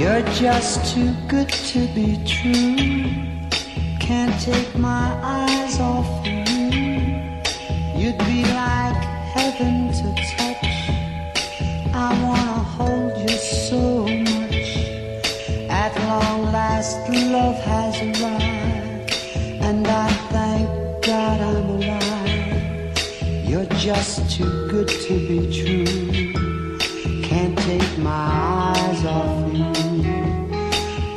You're just too good to be true. Can't take my eyes off of you. You'd be like heaven to touch. I wanna hold you so much. At long last love has arrived, and I thank God I'm alive. You're just too good to be true. Can't take my eyes off you.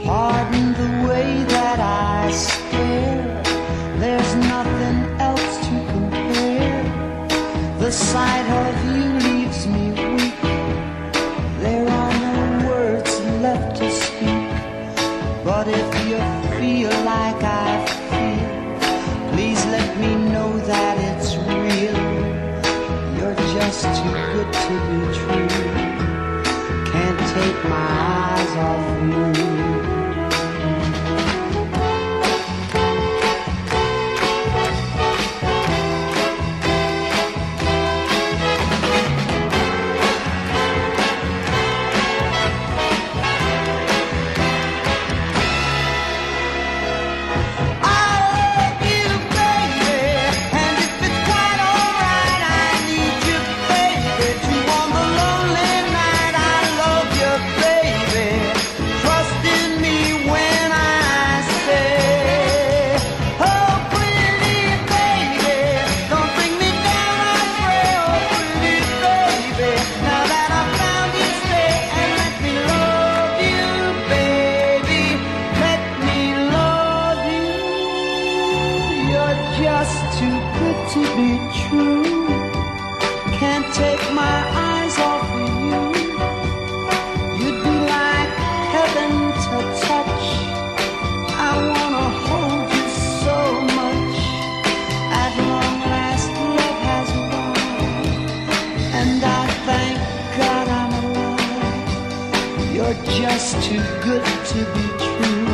Pardon the way that I stare. There's nothing else to compare. The sight of you leaves me weak. There are no words left to speak. But if you feel like I feel, please let me know that it's real. You're just too good to be true. Can't take my eyes off you. Just too good to be true. Can't take my eyes off of you. You'd be like heaven to touch. I wanna hold you so much. At long last love has arrived, and I thank God I'm alive. You're just too good to be true.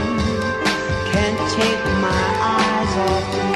Can't take my eyes off you.